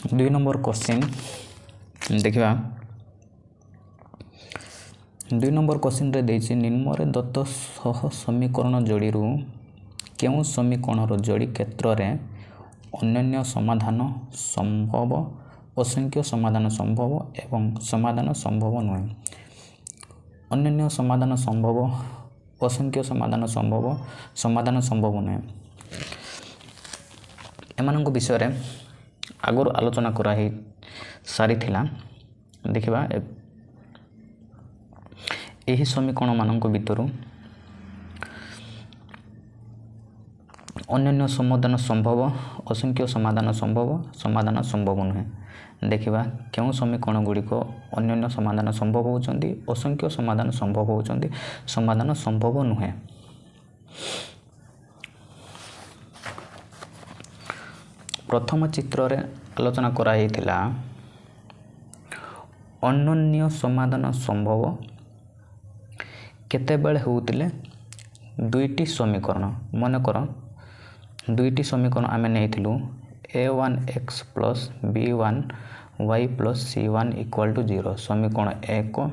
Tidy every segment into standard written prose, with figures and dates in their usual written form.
दुई number question देखा दुई नंबर क्वेश्चन रे देछि निम्नरे दत्त सह समीकरण जोड़ी केउं समीकरणर जोड़ी क्षेत्र रे अन्योन्य समाधान संभव असंख्य समाधान संभव एवं समाधान संभव नुहे। अन्योन्य समाधान संभव असंख्य समाधान संभव नुहे एमानक विषय आगुरी आलोचना कराही सारी देखा यही समीकरण मानक भितर अन्योन्य समाधान संभव असंख्य समाधान संभव नुहे। देखा क्यों समीकरण गुड़िक अन्योन्य समाधान संभव होती असंख्य समाधान संभव होती समाधान संभव नुहे। प्रथम चित्र रे आलोचना कराई थिला अन्योन्य समाधान संभव केतेबेले होउतिले दुईटी समीकरण मनकर दुईटी समीकरण आमे नेइथिलु a1x plus b1y plus c1 equal to 0 समीकरण 1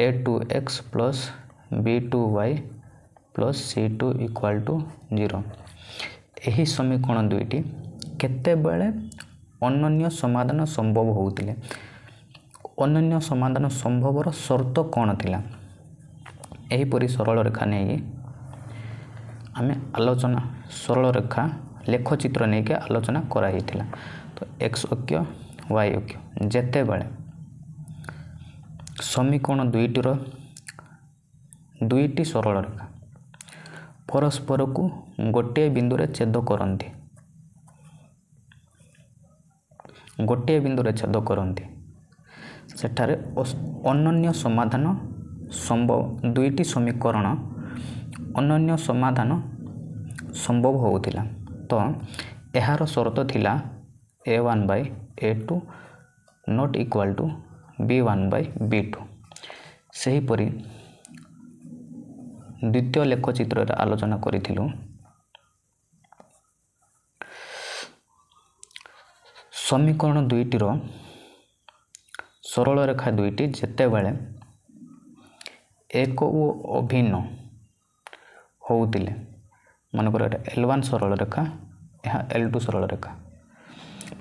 a2x plus b2y plus c2 equal to 0 यही समीकरण दुईटी केतेबेले अन्योन्य समाधान संभव होउतिले अन्योन्य समाधान संभवर शर्त कौन थिला एहीपरी सरल रेखा नहीं आमे आलोचना सरल रेखा लेखचित्र नहीं के आलोचना कराई थिला। तो x अक्ष y अक्ष जेते बेले समीकरण दुईटीर दुईटी सरल रेखा परस्पर को गोटे बिंदु रे छेद करंती गोटे बिंदु रे छेद करंती सेठारे अन्योन्य समाधान संभव दुईटी समीकरण अन्योन्य समाधान संभव होउतिला। तो एहार शर्त थिला a1 by a2 not equal to b1 by b2 सही परी द्वितीय लेखचित्र रे आलोचना करिथिलु समीकरण दुईटीर सरल रेखा दुईटी जेते बेले एक ओ अभिन्न होउतिले मनकर L1 सरल रेखा यह L2 सरल रेखा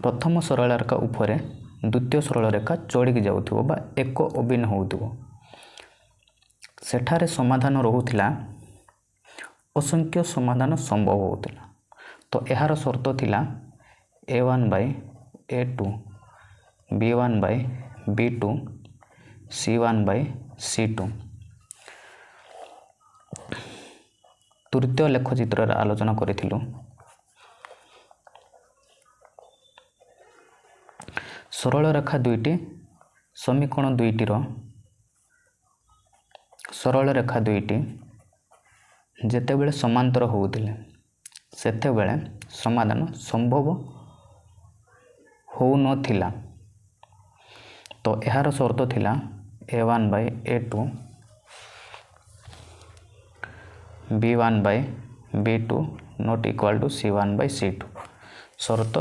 प्रथम सरल रेखा उपरे द्वितीय सरल रेखा चढ़ी जाउथिबो बा एक अभिन्न होउथिबो सेठारे समाधान रहुथिला असंख्य समाधान संभव होउथिला। तो एहार शर्त थिला a1 by a2 b1 by b2 c1 by c2 तृतीय लेखचित्र आलोचना करिथिलु सरल रेखा दुईटी समीकरण दुईटीर सरल रेखा दुईटी जेतेबेले समांतर होउतिले सेतेबेले समाधान संभव हो नथिला। तो एहार शर्त थिला a1 by a2 b1 by b2 not equal to c1 by c2 शर्त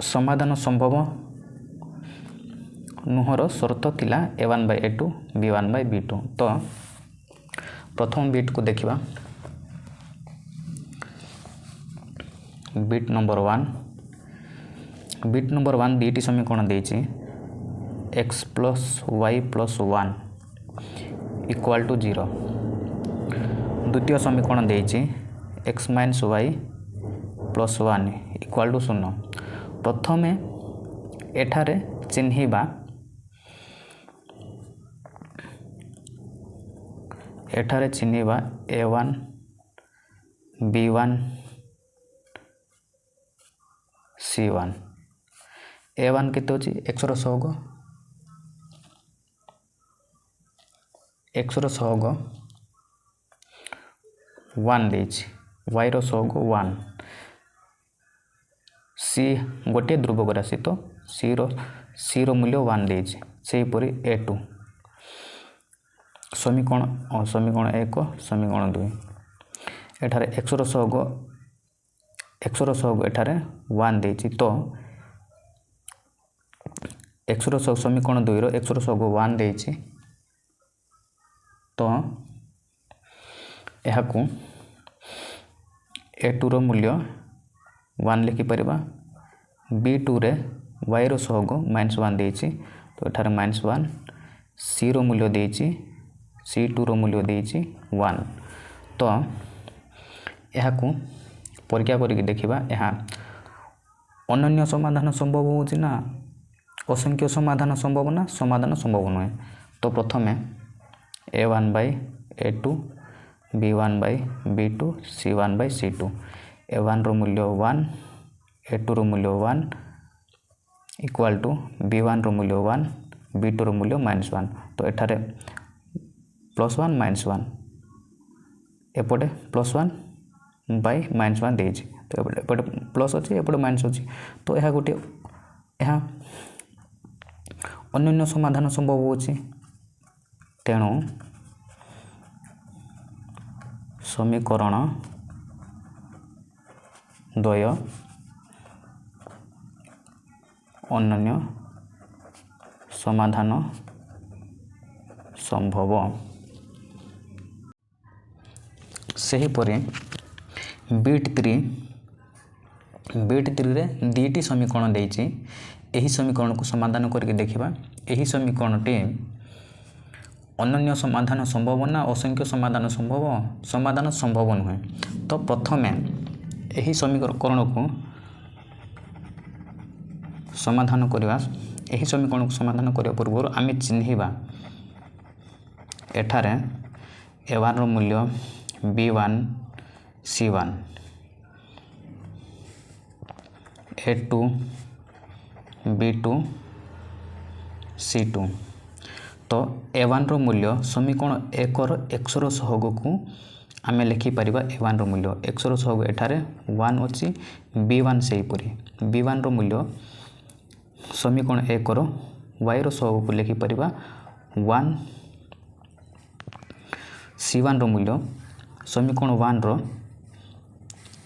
समाधान संभव नुहर शर्त थिला a1 by a2 b1 by b2। तो प्रथम बिट को देखिबा बिट नंबर 1 दीटी समीकरण देछि x plus y plus 1 equal to 0 द्वितीय समीकरण देछि x minus y plus 1 equal to 0 प्रथमे एठारे चिन्हिबा a1 b1 c1 a1 केते अछि x रो सहग 1 देछि y रो सहग 1 c गोटे ध्रुवक राशि तो c रो मूल्य 1 देछि सेही परी a2 समीकरण 1 समीकरण 2 एठारे x रो सहग एक्सर सहग एठारे 1 देछि तो एक्सर सहग समीकरण 2 रो एक्सर सहग 1 देछि तो यहाकू a2 रो मूल्य 1 लिखि परिबा b2 रे y रो सहग -1 देछि तो एठारे -1 c रो मूल्य देछि c2 रो मूल्य देछि 1 तो यहाकू परीक्षा करके देखिबा यहाँ अनन्य समाधान संभव होछि ना असंख्य समाधान संभव ना समाधान संभव नुहे तो प्रथमे a1 by a2 b1 by b2 c1 by c2 a1 रो मूल्य 1 a2 रो मूल्य 1 इक्वल टू b1 रो मूल्य 1 b2 रो मूल्य -1 तो एठारे +1 -1 एपटे +1 बाय -1 देछि तो एपटे प्लस अछि एपटे माइनस अछि तो यह गोटे यहाँ अन्य समाधान संभव होछि तेणु समीकरण द्वय अन्य समाधान संभव सेहीपरि बिट 3 रे दुईटी समीकरण देछि एही समीकरण को समाधान करके देखिबा एही समीकरणटी अनन्य समाधान संभव ना असंख्य समाधान संभव नुहे तो प्रथमे एही समीकरण को समाधान करबा एही समीकरण को समाधान करिया पूर्व आमे चिन्हिबा एठारे a1 रो मूल्य b1 c1 a2 b2 c2 तो a1 रो मूल्य समीकरण 1 रो x रो सहग को आमे लिखि परिबा a1 रो मूल्य x रो सहग एठारे 1 अछि b1 सेही परि b1 रो मूल्य समीकरण 1 रो y रो सहग को लिखि परिबा 1 c1 रो मूल्य समीकरण 1 रो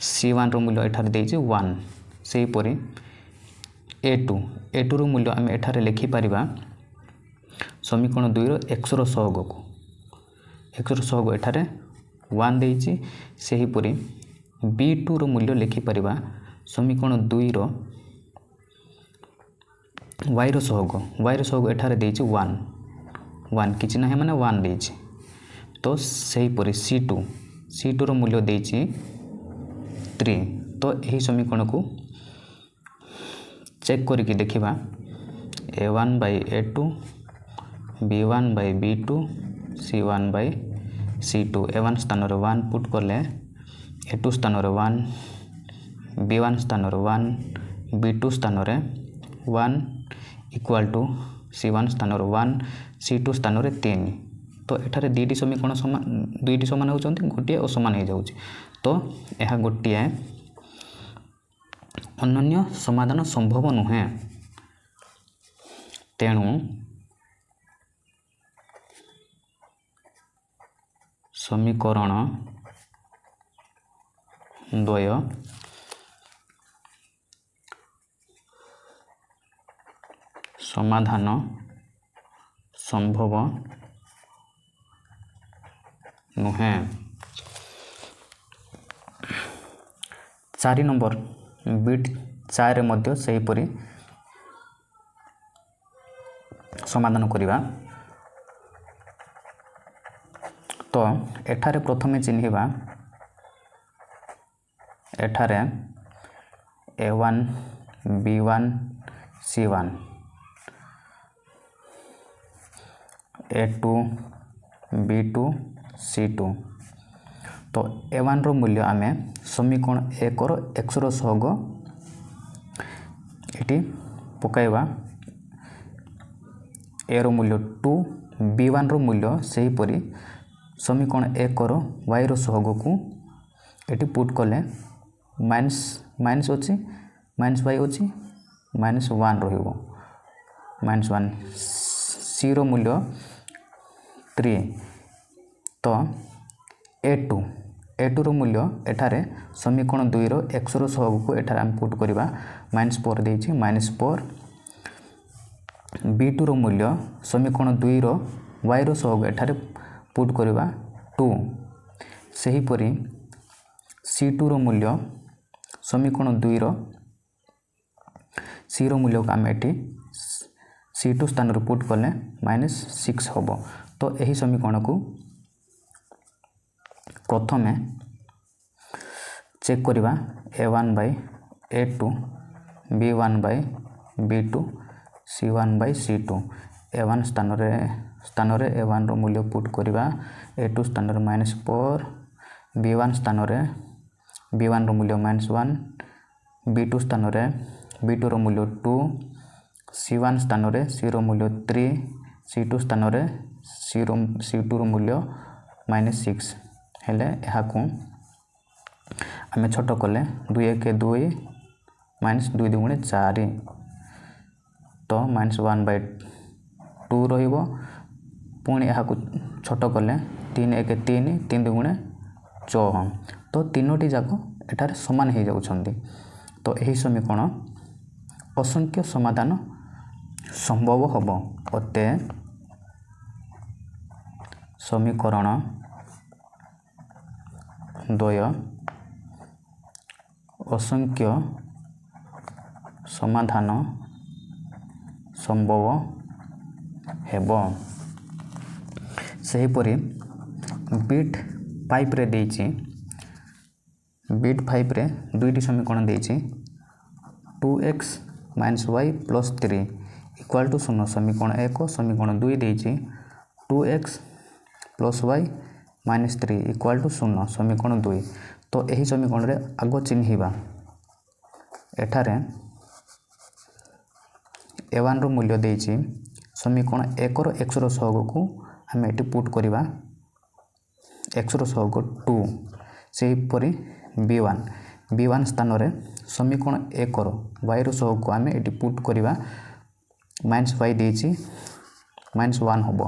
c1 रो मूल्य एठारे देछि 1 सेही परि a2 रो मूल्य आमे एठारे लिखि परिबा समीकरण 2 रो x रो सहग को x रो सहग एठारे 1 देछि सेही परि b2 रो मूल्य लिखि परिबा समीकरण 2 रो y रो सहग एठारे देछि 1 किछि नाही माने 1 देछि तो सेही परि c2 रो मूल्य देछि 3 तो एही समीकरण को चेक करके देखिबा a1 by a2 b1 by b2 c1 by c2 a1 स्थान रे 1 पुट करले a2 स्थान रे 1 b1 स्थान रे 1 b2 स्थान रे 1 इक्वल टू c1 स्थान रे 1 c2 स्थान रे 3 तो एठारे दुईटी समीकरण समान होउचंती गोटे असमान हो जाउची तो यह गोटे अनन्य समाधान संभव नुहे तेणु समीकरण द्वय समाधान संभव नुहे 4 नंबर बिट 4 रे मध्य सही परि समाधान करिबा तो एठारे प्रथमे चिन्हिबा एठारे a1 b1 c1 a2 b2 c2 तो a1 रो मूल्य आमे समीकरण 1 रो x रो सहग एटी पकाइबा a रो मूल्य 2 b1 रो मूल्य सही परि समीकरण 1 रो y रो सहग को एटी पुट कले माइनस अछि माइनस y अछि -1 रहिबो -1 c रो मूल्य 3 तो A2 रो मूल्य एठारे समीकरण 2 रो x रो सहग को एठारे हम पुट करबा -4 देछि -4 B2 रो मूल्य समीकरण 2 रो y रो सहग एठारे पुट करबा 2 सही परी C2 रो मूल्य समीकरण 2 रो C रो मूल्य को आम एठी C2 स्थान रे पुट कले -6 होबो। तो यही समीकरण को प्रथमे चेक करिबा A1 by A2 B1 by B2 C1 by C2 A1 स्थान रे A1 रो मूल्य पुट करिबा A2 स्थान रे -4 B1 स्थान रे B1 रो मूल्य -1 B2 स्थान रे B2 रो मूल्य 2 C1 स्थान रे C रो मूल्य 3 C2 स्थान रे C2 रो मूल्य -6 हेले एहा को आमे छोट कले 2 1 2 -2 2 4 तो -1/2 रहिबो पुणी एहा को छोट कले 3 1 3 3 2 4 तो तीनोटी जाको एठारे समान हे जाउछंती। तो एही समीकरण असंख्य समाधान संभव होबो अते समीकरण द्वय असंख्य समाधान संभव हेबो। सही परी बिट 5 रे देछि बिट 5 रे दुईटी समीकरण देछि 2x - y + 3 = 0 समीकरण 1 समीकरण 2 देछि 2x + y - 3 = 0 समीकरण 2। तो यही समीकरण रे आगो चिन्हिबा एठारे A1 रो मूल्य देछि समीकरण 1 रो x रो सहग को हम एटी पुट करिबा x रो सहग 2 सेही परी B1 स्थान रे समीकरण 1 रो y रो सहग को हम एटी पुट करिबा -y देछि -1 होबो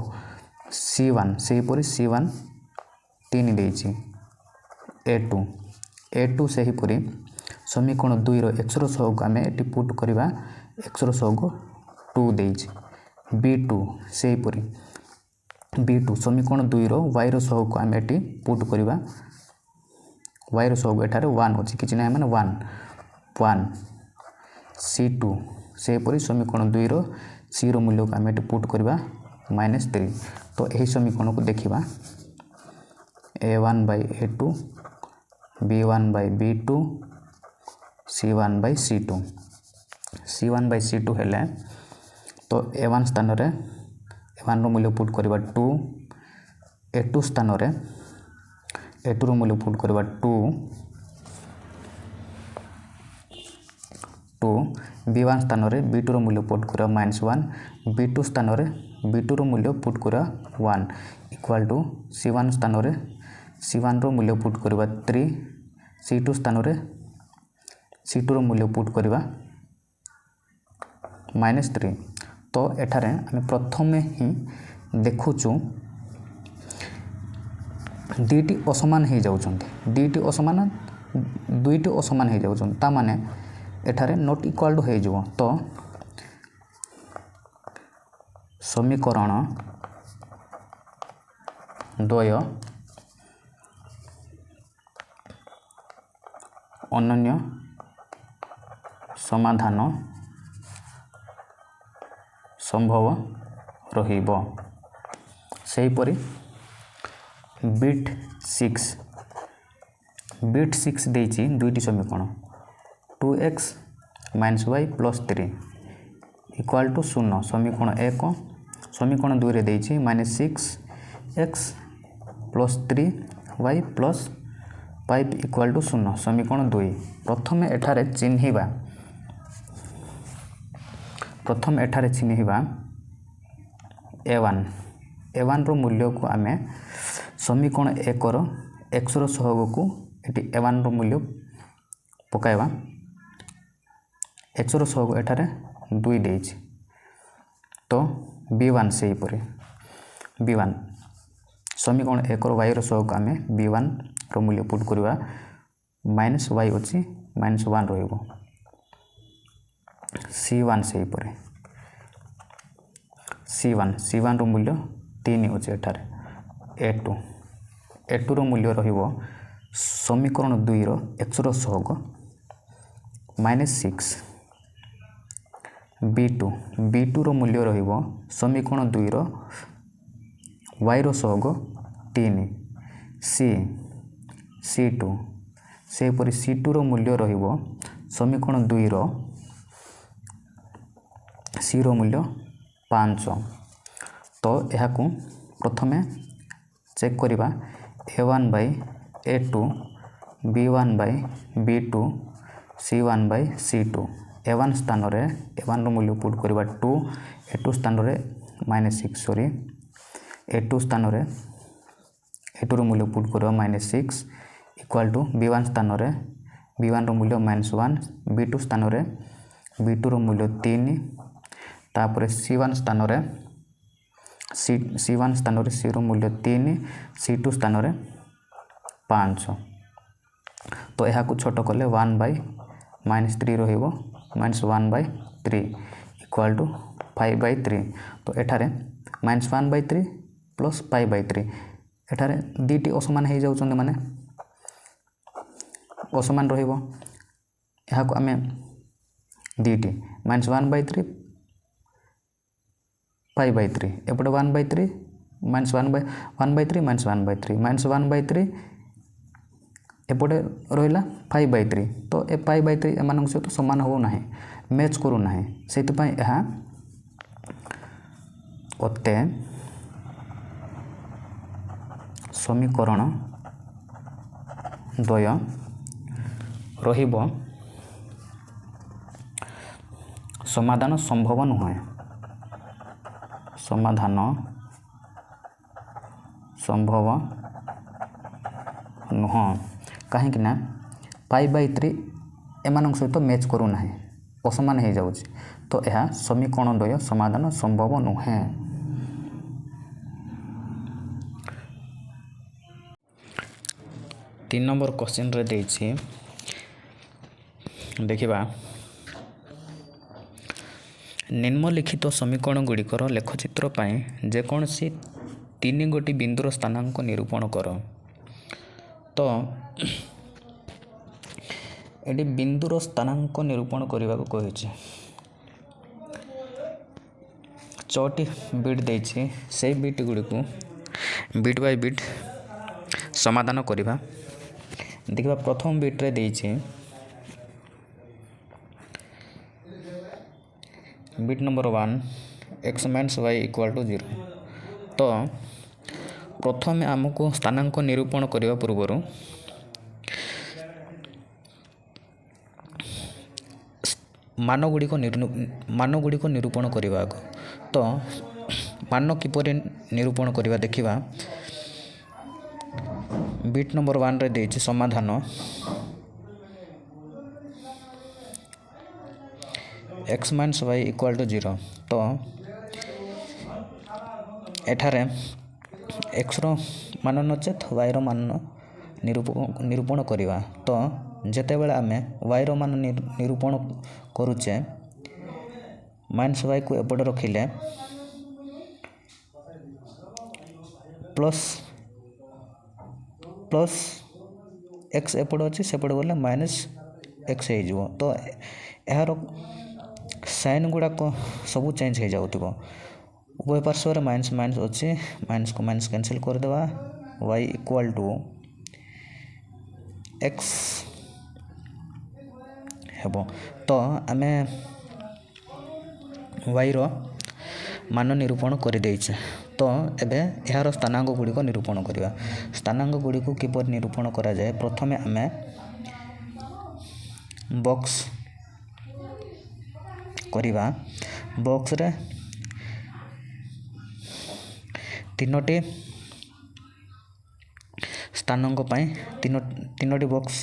C1 सेही परी C1 3 देछि A2 सही परी समीकरण 2 रो x रो सहग आमे एटी पुट करिबा x रो सहग 2 देछि B2 सही परी B2 समीकरण 2 रो y रो सहग को आमे एटी पुट करिबा y रो सहग एठारे 1 अछि किछि नै माने 1 C2 सही परी समीकरण 2 रो c रो मूल्य को आमे एटी पुट करिबा -3। तो एही समीकरण को देखिबा A1 by A2 B1 by B2 C1 by C2 C1 by C2 हेले तो A1 स्थान रे A1 रो मूल्य पुट करबा 2 A2 स्थान रे A2 रो मूल्य पुट करबा 2 B1 स्थान रे B2 रो मूल्य पुट करबा -1 B2 स्थान रे B2 रो मूल्य पुट करबा 1 = C1 स्थान रे C1 रो मूल्य पुट करबा 3 C2 स्थान रे C2 रो मूल्य पुट करबा -3। तो एठारे हम प्रथमे ही देखुचु दुईटी असमान हे जाउछंती दुईटी असमान हे जाउछंती ता माने एठारे नॉट इक्वल टू हे जबो। तो समीकरण द्वय अनन्य समाधान संभव रहिबो। सही परी बिट 6 देछि दुईटी समीकरण 2x - y + 3 = 0 समीकरण 1 समीकरण 2 रे देछि -6x + 3y + 5 = 0 समीकरण 2। प्रथमे एठारे चिन्हिबा A1 रो मूल्य को आमे समीकरण 1 रो x रो सहग को एटी A1 रो मूल्य पकाइबा x रो सहग एठारे 2 देछि तो B1 सही परे B1 समीकरण 1 रो y रो सहग आमे B1 मूल्य पुट करवा माइनस वाई अच्छी -1 रहिबो C1 से परे C1 रो मूल्य 3 अच्छे एठारे A2 रो मूल्य रहिबो समीकरण 2 रो x रो सहग -6 B2 रो मूल्य रहिबो समीकरण 2 रो y रो सहग 3 C2 से परि C2 रो मूल्य रहिबो समीकरण 2 रो C रो मूल्य 5 तो यह को प्रथमे चेक करिबा A1 by A2 B1 by B2 C1 by C2 A1 स्थान रे A1 रो मूल्य पुट करिबा 2 A2 स्थान रे -6 सॉरी A2 स्थान रे A2 रो मूल्य पुट करिबा -6 इक्वल टू B1 स्थान रे B1 रो मूल्य -1 B2 स्थान रे B2 रो मूल्य 3 तापर C1 स्थान रे C1 स्थान रे C रो मूल्य 3 C2 स्थान रे 5 तो यह को छोट कले 1 by -3 रहिबो -1 by 3 इक्वल टू 5 by 3 तो एठारे -1 by 3 प्लस 5 by 3 एठारे दीटी असमान हो जाउछन माने असमान रहिबो यह को आमे दीटी -1 by 3 5 by 3 एपटे 1 by 3 -1 by 1 by 3 -1 by 3 -1 by 3 एपटे रहिला 5 by 3 तो ए 5 by 3 एमानक सहित समान हो नाही मैच करू नाही सेति पय एहा ओते समीकरण द्वय रहिबो समाधान संभव नुहे समाधान संभव नुह कहीं ना 5 by 3 एमानक सहित मैच करू नाही असमान हो जाउछि तो यह समीकरण द्वय समाधान संभव नुहे। 3 नंबर क्वेश्चन रे देछि देखिबा निम्नलिखित समीकरण गुड़िकर लेखचित्र पाए जेकोसी 3 गोटी बिंदुर स्थानांक निरूपण कर तो ये बिंदुर स्थानांक निरूपण करने को कही 6टी बिट देछि से बिट गुड़ी को बिट बाय बिट समाधान करवा देखा प्रथम बिट्रे देछि बिट नंबर 1 x - y = 0 तो प्रथम आमको स्थानांक निरूपण करने पूर्वर मान गुड़ी को निरूपण करने तो मान किपर निरूपण करवा देखा बिट नंबर 1 रे देछि समाधान x - y = 0 तो एठारे x रो मान नचेत y रो मान निरूपण करवा तो जेते बेले आमे y रो मान निरूपण करूचे -y को एपटे रखिले प्लस x एपटे अच्छे सेपटे गले -x हो तो यार साइन गुड़ाक सब चेंज हो जाऊ उभय पार्श्व माइनस माइनस अच्छे माइनस को माइनस कैंसिल करदेवा y = x हेबो तो आमे y रो मान निरूपण कर देइछे तो एबे यार स्थानांक गुड़ी को निरूपण करवा स्थानांक गुड़ी को किपर निरूपण करा जाए प्रथमे आमे बॉक्स करवा बॉक्स रे 3टी स्थानांक पाई 3टी बॉक्स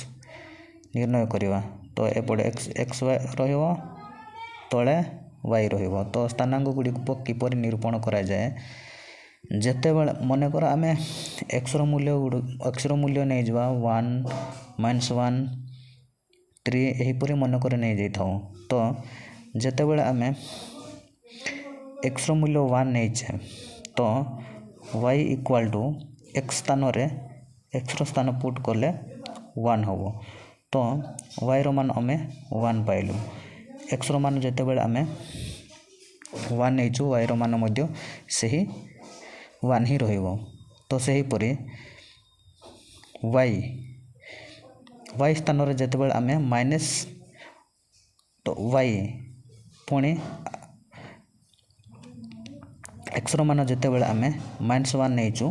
निर्णय करवा तो एपटे x y रहिबो तले y रहिबो तो स्थानांक गुड़ी को किपर निरूपण करा जाए ଯେତେବେଳେ ମନେକର ଆମେ ଏକ୍ସର ମୂଲ୍ୟ ନେଇଯିବା 1 -1 3 ଏହିପରି ମନେକରି ନେଇଯାଇଥାଉ। ତ ଯେତେବେଳେ ଆମେ ଏକ୍ସର ମୂଲ୍ୟ 1 ନେଇଛେ ତ y ଇକ୍ୱାଲ୍ ଟୁ ଏକ୍ସ ସ୍ଥାନରେ ଏକ୍ସର ସ୍ଥାନ ପୁଟ୍ କଲେ 1 ହେବ। ତ ୱାଇର ମାନ ଆମେ 1 ପାଇଲୁ। ଏକ୍ସର ମାନ ଯେତେବେଳେ ଆମେ 1 ନେଇଛୁ ୱାଇର ମାନ ମଧ୍ୟ ସେହି 1 ହିଁ ରହିବ। ତ ସେହିପରି y ସ୍ଥାନରେ ଯେତେବେଳେ ଆମେ ମାଇନସ୍ ତ y ପୁଣି ଏକ୍ସର ମାନ ଯେତେବେଳେ ଆମେ -1 ନେଇଛୁ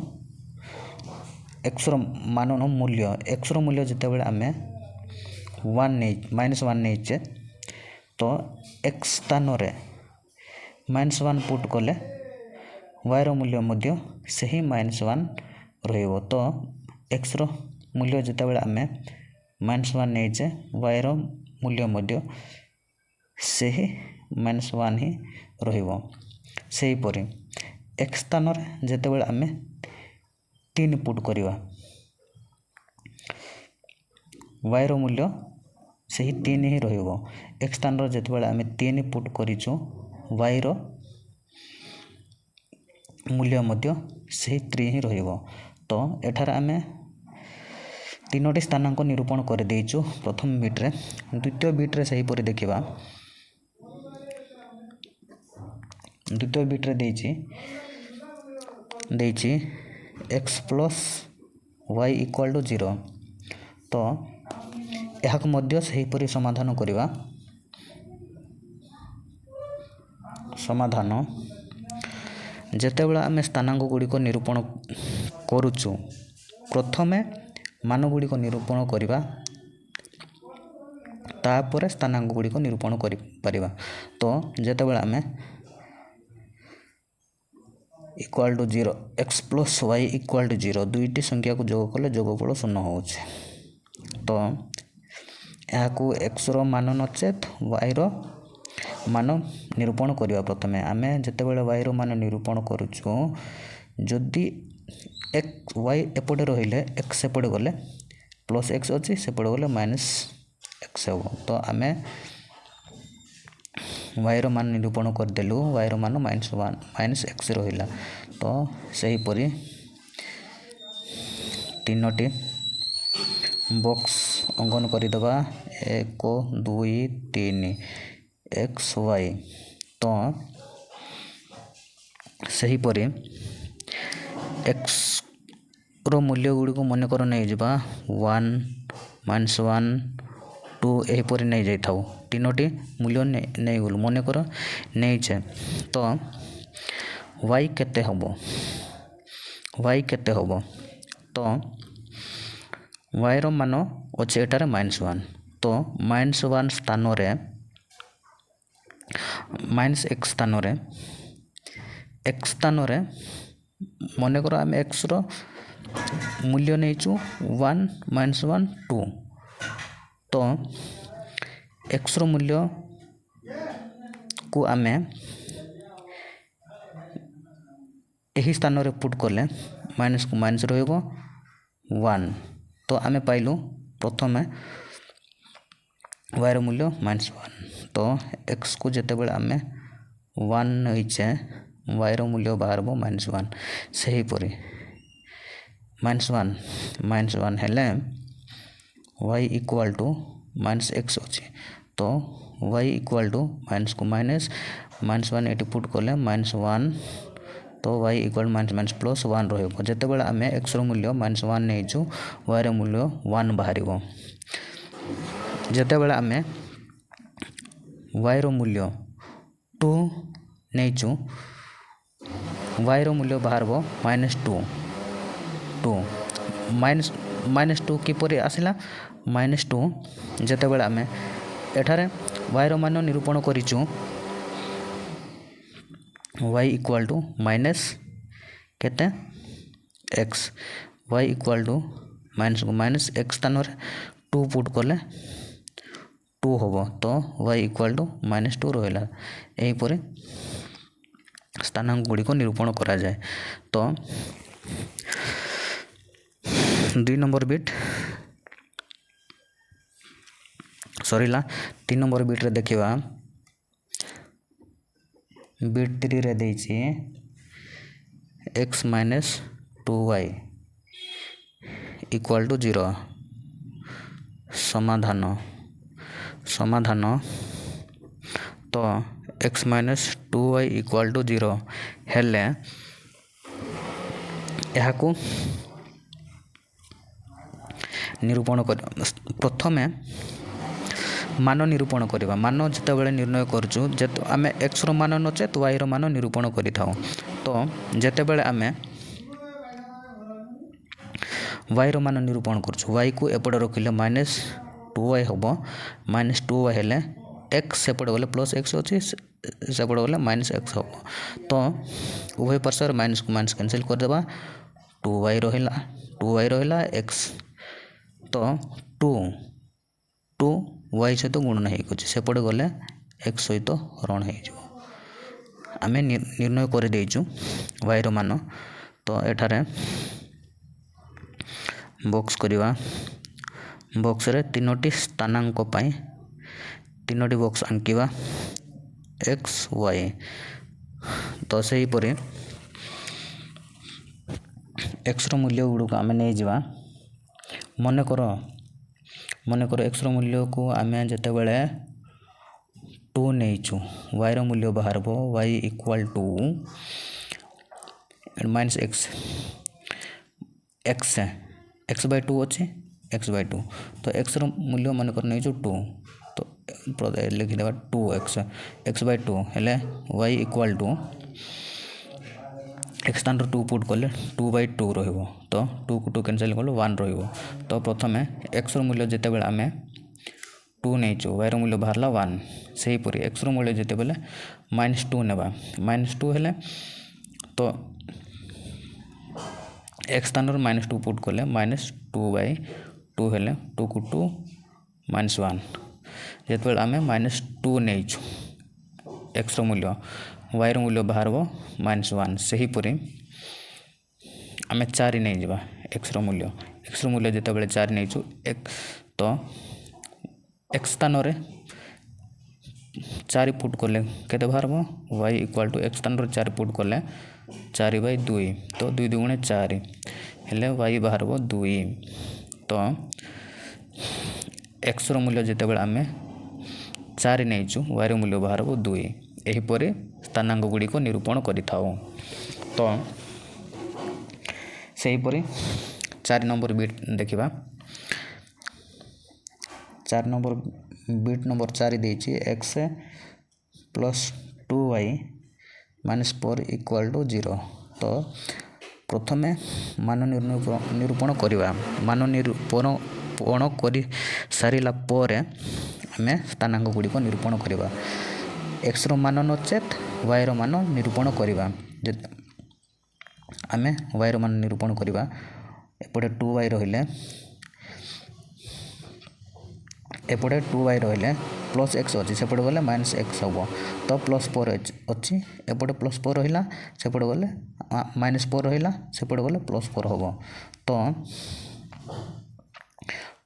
ଏକ୍ସର ମୂଲ୍ୟ ଯେତେବେଳେ ଆମେ -1 ନେଇଛେ ତ ଏକ୍ସ ସ୍ଥାନରେ -1 ପୁଟ୍ କଲେ ୱାଇର ମୂଲ୍ୟ ମଧ୍ୟ ସେହି -1 ରହିବ। ତ ଏକ୍ସର ମୂଲ୍ୟ ଯେତେବେଳେ ଆମେ -1 ନେଇଛେ ୱାଇର ମୂଲ୍ୟ ମଧ୍ୟ ସେହି -1 ହିଁ ରହିବ। ସେହିପରି ଏକ୍ସ ସ୍ଥାନରେ ଯେତେବେଳେ ଆମେ 3 ପୁଟ୍ କରିବା ୱାଇର ମୂଲ୍ୟ ସେହି 3 ହିଁ ରହିବ। ଏକ୍ସ ସ୍ଥାନରେ ଯେତେବେଳେ ଆମେ 3 ପୁଟ୍ କରିଛୁ ୱାଇର ମୂଲ୍ୟ ମଧ୍ୟ ସେହି 3 ହିଁ ରହିବ। ତ ଏଠାରେ ଆମେ 3ଟି ସ୍ଥାନାଙ୍କ ନିରୂପଣ କରିଦେଇଛୁ ପ୍ରଥମ ବିଟ୍ରେ। ଦ୍ୱିତୀୟ ବିଟ୍ରେ ସେହିପରି ଦେଖିବା। ଦ୍ୱିତୀୟ ବିଟ୍ରେ ଦେଇଛି x plus y equal to 0। ତ ଏହାକୁ ମଧ୍ୟ ସେହିପରି ସମାଧାନ କରିବା। ଯେତେବେଳେ ଆମେ ସ୍ଥାନାଙ୍କ ଗୁଡ଼ିକ ନିରୂପଣ କରୁଛୁ ପ୍ରଥମେ ମାନ ଗୁଡ଼ିକ ନିରୂପଣ କରିବା ତାପରେ ସ୍ଥାନାଙ୍କ ଗୁଡ଼ିକ ନିରୂପଣ କରିପାରିବା। ତ ଯେତେବେଳେ ଆମେ equal to 0 x plus y equal to 0 ଦୁଇଟି ସଂଖ୍ୟାକୁ ଯୋଗ କଲେ ଯୋଗଫଳ 0 ହେଉଛି। ତ ଏହାକୁ xର ମାନ ନଚେତ୍ yର ମାନ ନିରୂପଣ କରିବା। ପ୍ରଥମେ ଆମେ ଯେତେବେଳେ yର ମାନ ନିରୂପଣ କରୁଛୁ ଯଦି y ଏପଟେ ରହିଲେ x ସେପଟେ ଗଲେ ପ୍ଲସ୍ x ଅଛି ସେପଟେ ଗଲେ ମାଇନସ୍ x ହେବ। ତ ଆମେ ୱାଇର ମାନ ନିରୂପଣ କରିଦେଲୁ ୱାଇର ମାନ ମାଇନସ୍ x ରହିଲା। ତ ସେହିପରି 3ଟି ବକ୍ସ ଅଙ୍କନ କରିଦେବା 1 2 3 x y। ତ ସେହିପରି xର ମୂଲ୍ୟ ଗୁଡ଼ିକୁ ମନେକର ନେଇଯିବା 1 -1 2 ଏହିପରି ନେଇଯାଇଥାଉ। 3ଟି ମୂଲ୍ୟ ନେଇଗଲୁ ମନେକର ନେଇଛେ। ତ y କେତେ ହେବ? ତ ୱାଇର ମାନ ଅଛି ଏଠାରେ -1। ତ -1 ସ୍ଥାନରେ x ସ୍ଥାନରେ ମନେକର ଆମେ xର ମୂଲ୍ୟ ନେଇଛୁ 1 -1 2। ତ xର ମୂଲ୍ୟକୁ ଆମେ ଏହି ସ୍ଥାନରେ ପୁଟ୍ କଲେ ମାଇନସ୍କୁ ମାଇନସ୍ ରହିବ 1। ତ ଆମେ ପାଇଲୁ ପ୍ରଥମେ ୱାଇର ମୂଲ୍ୟ -1। ତ xକୁ ଯେତେବେଳେ ଆମେ 1 ନେଇଛେ ୱାଇର ମୂଲ୍ୟ ବାହାରିବ -1। ସେହିପରି -1 ହେଲେ y ଇକ୍ୱାଲ୍ ଟୁ -x ଅଛି। ତ y ଇକ୍ୱାଲ୍ ଟୁ ମାଇନସ୍କୁ -1 ଏଠି ପୁଟ୍ କଲେ -1। ତ y ଇକ୍ୱାଲ୍ ଟୁ ପ୍ଲସ୍ 1 ରହିବ। ଯେତେବେଳେ ଆମେ xର ମୂଲ୍ୟ -1 ନେଇଛୁ ୱାଇର ମୂଲ୍ୟ 1 ବାହାରିବ। ଯେତେବେଳେ ଆମେ ୱାଇର ମୂଲ୍ୟ 2 ନେଇଛୁ ୱାଇର ମୂଲ୍ୟ ବାହାରିବ -2। -2 କିପରି ଆସିଲା? -2 ଯେତେବେଳେ ଆମେ ଏଠାରେ ୱାଇର ମାନ ନିରୂପଣ କରିଛୁ y ଇକ୍ୱାଲ୍ ଟୁ କେତେ x y equal to -x ସ୍ଥାନରେ 2 ପୁଟ୍ କଲେ 2 ହେବ। ତ y ଇକ୍ୱାଲ୍ ଟୁ -2 ରହିଲା। ଏହିପରି ସ୍ଥାନାଙ୍କ ଗୁଡ଼ିକ ନିରୂପଣ କରାଯାଏ। ତ 2 ନମ୍ବର ବିଟ୍ ସରିଲା। 3 ନମ୍ବର ବିଟ୍ରେ ଦେଖିବା। ବିଟ୍ 3ରେ ଦେଇଛି x minus 2y equal to 0। ସମାଧାନ ତ x minus 2y equal to 0 ହେଲେ ଏହାକୁ ନିରୂପଣ କରିବା। ପ୍ରଥମେ ମାନ ନିରୂପଣ କରିବା। ମାନ ଯେତେବେଳେ ନିର୍ଣ୍ଣୟ କରୁଛୁ ଆମେ xର ମାନ ନଚେତ୍ yର ମାନ ନିରୂପଣ କରିଥାଉ। ତ ଯେତେବେଳେ ଆମେ yର ମାନ ନିରୂପଣ କରୁଛୁ, yକୁ ଏପଟେ ରଖିଲେ ମାଇନସ୍ 2y ହେବ। ମାଇନସ୍ 2y ହେଲେ x ସେପଟେ ଗଲେ ପ୍ଲସ୍ x ଅଛି, ସେପଟେ ଗଲେ ମାଇନସ୍ x ହେବ। ତ ଉଭୟ ପାର୍ଶ୍ୱରେ ମାଇନସ୍କୁ ମାଇନସ୍ କ୍ୟାନସେଲ୍ କରିଦେବା। 2y ରହିଲା x। ତ 2 y ସହିତ ଗୁଣନ ହେଇଯାଉଛି, ସେପଟେ ଗଲେ x ସହିତ ହରଣ ହେଇଯିବ। ଆମେ ନିର୍ଣ୍ଣୟ କରିଦେଇଛୁ yର ମାନ। ତ ଏଠାରେ ବକ୍ସ କରିବା। ବକ୍ସରେ 3ଟି ସ୍ଥାନାଙ୍କ ପାଇଁ 3ଟି ବକ୍ସ ଆଙ୍କିବା x y। ତ ସେହିପରି xର ମୂଲ୍ୟ ଗୁଡ଼ିକୁ ଆମେ ନେଇଯିବା। ମନେକର xର ମୂଲ୍ୟକୁ ଆମେ ଯେତେବେଳେ 2 ନେଇଛୁ, yର ମୂଲ୍ୟ ବାହାରିବ y equal to minus x Bai 2 ଅଛି, x ବାଇ 2। ତ xର ମୂଲ୍ୟ ମନେକର ନେଇଛୁ 2। ତ ଲେଖିଦେବା 2x ବାଇ 2 ହେଲେ y ଇକ୍ୱାଲ୍ ଟୁ x ସ୍ଥାନରେ 2 ପୁଟ୍ କଲେ 2 ବାଇ 2 ରହିବ। ତ 2କୁ 2 କ୍ୟାନସେଲ୍ କଲେ 1 ରହିବ। ତ ପ୍ରଥମେ xର ମୂଲ୍ୟ ଯେତେବେଳେ ଆମେ 2 ନେଇଛୁ, yର ମୂଲ୍ୟ ବାହାରିଲା 1। ସେହିପରି xର ମୂଲ୍ୟ ଯେତେବେଳେ ମାଇନସ୍ 2 ନେବା, ମାଇନସ୍ 2 ହେଲେ ତ x ସ୍ଥାନରେ ମାଇନସ୍ 2 ପୁଟ୍ କଲେ ମାଇନସ୍ 2 ବାଇ 2 ହେଲେ 2କୁ 2 ମାଇନସ୍ 1। ଯେତେବେଳେ ଆମେ ମାଇନସ୍ 2 ନେଇଛୁ xର ମୂଲ୍ୟ, yର ମୂଲ୍ୟ ବାହାରିବ ମାଇନସ୍ 1। ସେହିପରି ଆମେ 4 ନେଇଯିବା xର ମୂଲ୍ୟ ଯେତେବେଳେ 4 ନେଇଛୁ, ତ x ସ୍ଥାନରେ 4 ପୁଟ୍ କଲେ କେତେ ବାହାରିବ? y ଇକ୍ୱାଲ୍ ଟୁ x ସ୍ଥାନରେ 4 ପୁଟ୍ କଲେ 4 ବାଇ 2। ତ 2 ଦୁଗୁଣେ 4 ହେଲେ y ବାହାରିବ 2। ତ xର ମୂଲ୍ୟ ଯେତେବେଳେ ଆମେ 4 ନେଇଛୁ, yର ମୂଲ୍ୟ ବାହାରିବ 2। ଏହିପରି ସ୍ଥାନାଙ୍କ ଗୁଡ଼ିକ ନିରୂପଣ କରିଥାଉ। ତ ସେହିପରି 4 ନମ୍ବର ବିଟ୍ ଦେଖିବା। 4 ନମ୍ବର ବିଟ୍ ନମ୍ବର 4 ଦେଇଛି x plus 2y minus 4 equal to 0। ତ ପ୍ରଥମେ ମାନ ନିରୂପଣ କରିବା। ମାନ ନିରୂପଣ କରି ସାରିଲା ପରେ ଆମେ ସ୍ଥାନାଙ୍କ ଗୁଡ଼ିକ ନିରୂପଣ କରିବା। xର ମାନ ନଚେତ୍ yର ମାନ ନିରୂପଣ କରିବା। ଆମେ yର ମାନ ନିରୂପଣ କରିବା। ଏପଟେ 2y ରହିଲେ ପ୍ଲସ୍ x ଅଛି, ସେପଟେ ଗଲେ ମାଇନସ୍ x ହେବ। ତ ପ୍ଲସ୍ 4 ଅଛି, ଏପଟେ ପ୍ଲସ୍ 4 ରହିଲା, ସେପଟେ ଗଲେ ମାଇନସ୍ 4 ରହିଲା, ସେପଟେ ଗଲେ ପ୍ଲସ୍ 4 ହେବ। ତ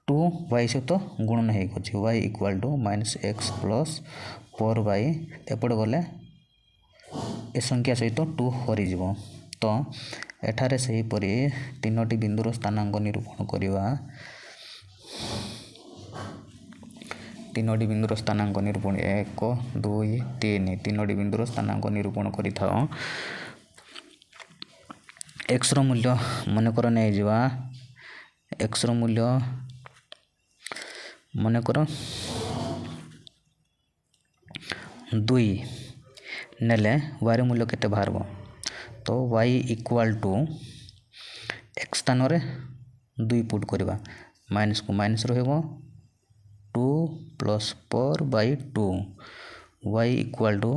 2y ସହିତ ଗୁଣନ ହେଇଛି, y equal to minus x plus 4 Bai ଏପଟେ ଗଲେ ଏ ସଂଖ୍ୟା ସହିତ 2 ହରିଯିବ। ତ ଏଠାରେ ସେହିପରି 3ଟି ବିନ୍ଦୁର ସ୍ଥାନାଙ୍କ ନିରୂପଣ କରିବା। 3ଟି ବିନ୍ଦୁର ସ୍ଥାନାଙ୍କ ନିରୂପଣ 1 2 3। 3ଟି ବିନ୍ଦୁର ସ୍ଥାନାଙ୍କ ନିରୂପଣ କରିଥାଉ। xର ମୂଲ୍ୟ ମନେକର ନେଇଯିବା। xର ମୂଲ୍ୟ ମନେକର 2 ନେଲେ yର ମୂଲ୍ୟ କେତେ ବାହାରିବ? ତ y ଇକ୍ୱାଲ୍ ଟୁ x ସ୍ଥାନରେ 2 ପୁଟ୍ କରିବା, ମାଇନସ୍କୁ ମାଇନସ୍ ରହିବ 2 plus 4 Bai 2। y equal to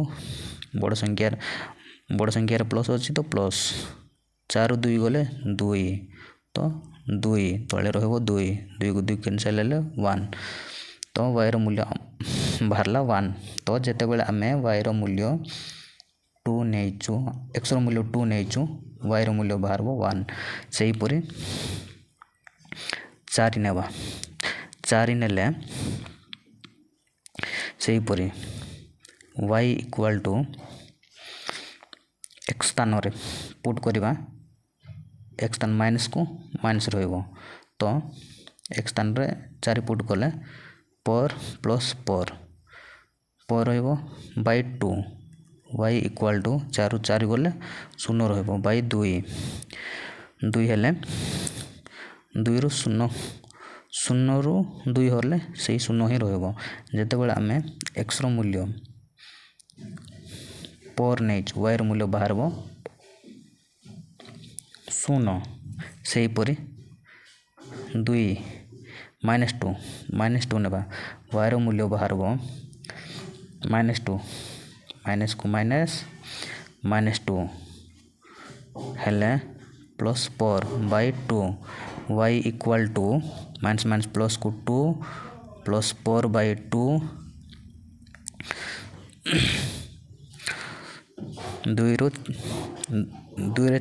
ବଡ଼ ସଂଖ୍ୟାରେ ପ୍ଲସ୍ ଅଛି ତ ପ୍ଲସ୍ 4 2 ଗଲେ 2। ତ 2 ତଳେ ରହିବ 2କୁ 2 କ୍ୟାନସେଲ୍ ହେଲେ 1। ତ yର ମୂଲ୍ୟ ବାହାରିଲା 1। ତ ଯେତେବେଳେ ଆମେ yର ମୂଲ୍ୟ टू नहीं एक्स मूल्य 2 नहीं वाई मूल्य बाहर 1 से हीपरी 4 नेबा 4 नेले से हीपरी y इक्वल टू x स्थान रे पुट करवा x स्थान माइनस को माइनस रहिबो तो x स्थान रे 4 पुट कले पर प्लस पर रहिबो बाय 2 y इक्वल टू 4 4 गले 0 रहिबो बाय 2 2 हेले 2 रु 0 0 रु 2 होले से 0 ही रहिबो जेते बेले आमे x रो मूल्य पर नहीं y रो मूल्य बाहरबो 0 से हीपरी 2 -2 नेबा y रो मूल्य बाहरबो -2 माइनस को -2 हेले प्लस पर by 2 y equal to minus minus plus को 2 प्लस पर बाय 2 2 रे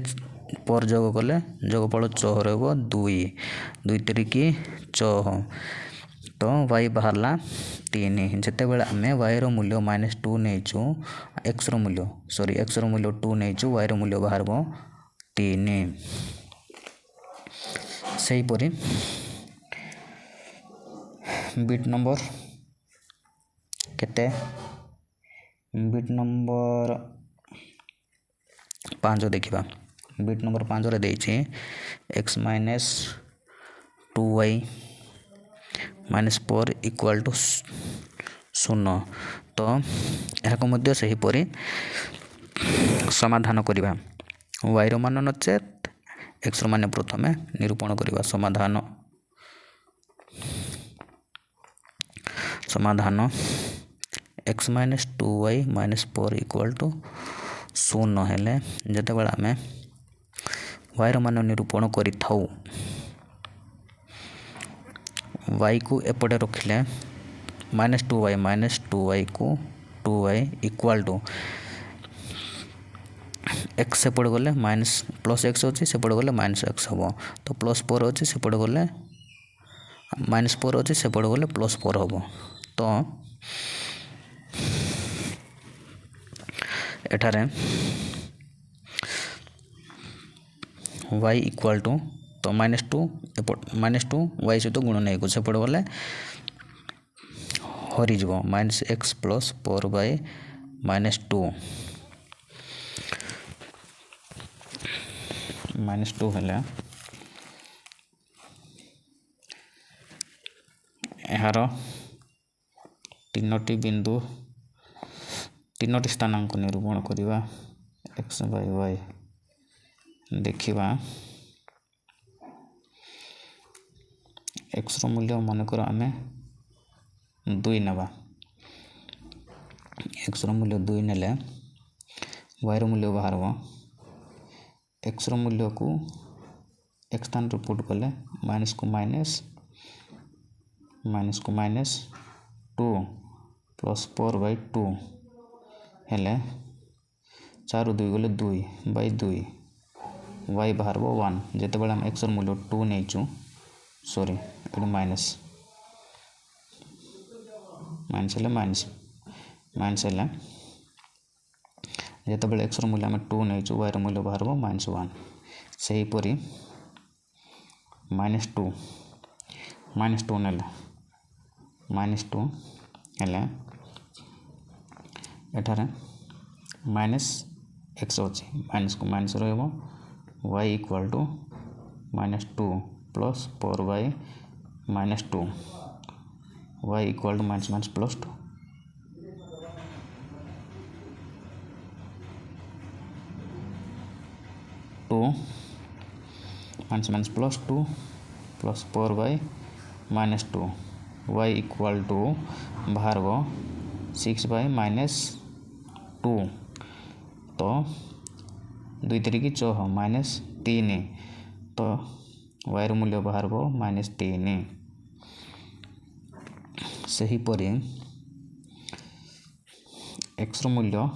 पर जोग कले जोगफल 6 रहिबो 2 3 6 तो y बाहरला 3 जेते बेले आमे y रो मूल्य -2 नहीं x रो मूल्य 2 नहीं y रो मूल्य बाहरबो 3 से हीपरी बिट नंबर केते बिट नंबर 5 देखिबा बिट नंबर 5 रे देछि x minus 2y minus 4 equal to 0 तो यहाँ मध्य से हीपरी समाधान करवा y रो मान नचेत x रो मान प्रथमे निरूपण करवा समाधान x minus 2y minus 4 equal to 0 हेले जेते बेले आमे y रो मान निरूपण करि थाउ y को एपटे रखिले -2y को 2y इक्वल टू x सेपट गले माइनस प्लस x अच्छी सेपट गले माइनस x हम तो प्लस 4 अच्छी सेपट गले माइनस 4 अच्छी सेपट गले प्लस 4 हम तो एठारे y इक्वल टू तो -2 y सहित गुण नहीं को सेपट गले हरिज -x प्लस 4 बाय -2 -2 हेले यार तीनोटी बिंदु तीनोटी स्थानांक निरूपण करवा x बाय y देखिबा x रो मूल्य मन कर आमे 2 नेबा x रो मूल्य 2 नेले y रो मूल्य बाहरबो x रो मूल्य को x स्थान रे पुट कले माइनस को माइनस 2 प्लस 4 बाय 2 हेले 4 2 गले 2 बाय 2 y बाहरबो 1 जेते बेले हम x रो मूल्य 2 नहीं सॉरी एटा माइनस हेले माइनस हेले जेते बेले x रो मूल्य हम 2 नहीं y रो मूल्य बाहरबो -1 से हीपरी -2 नेले -2 हेले एठारे माइनस x अच्छी माइनस को माइनस रहिबो y equal to -2 plus 4 by -2 y equal to minus plus 2 minus plus 2 plus 4 by -2 y equal to बाहर 6 बाय -2 तो 2 3 6 -3 तो y रो मूल्य बाहर -3 से हीपरी x रो मूल्य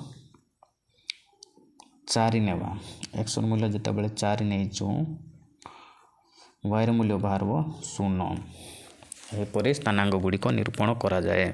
चारि नेबा एक्स मूल्य जितेबाला 4 नहीं वायर मूल्य बाहर 0 एपरी स्थानांक गुड़िक निरूपण करा जाए।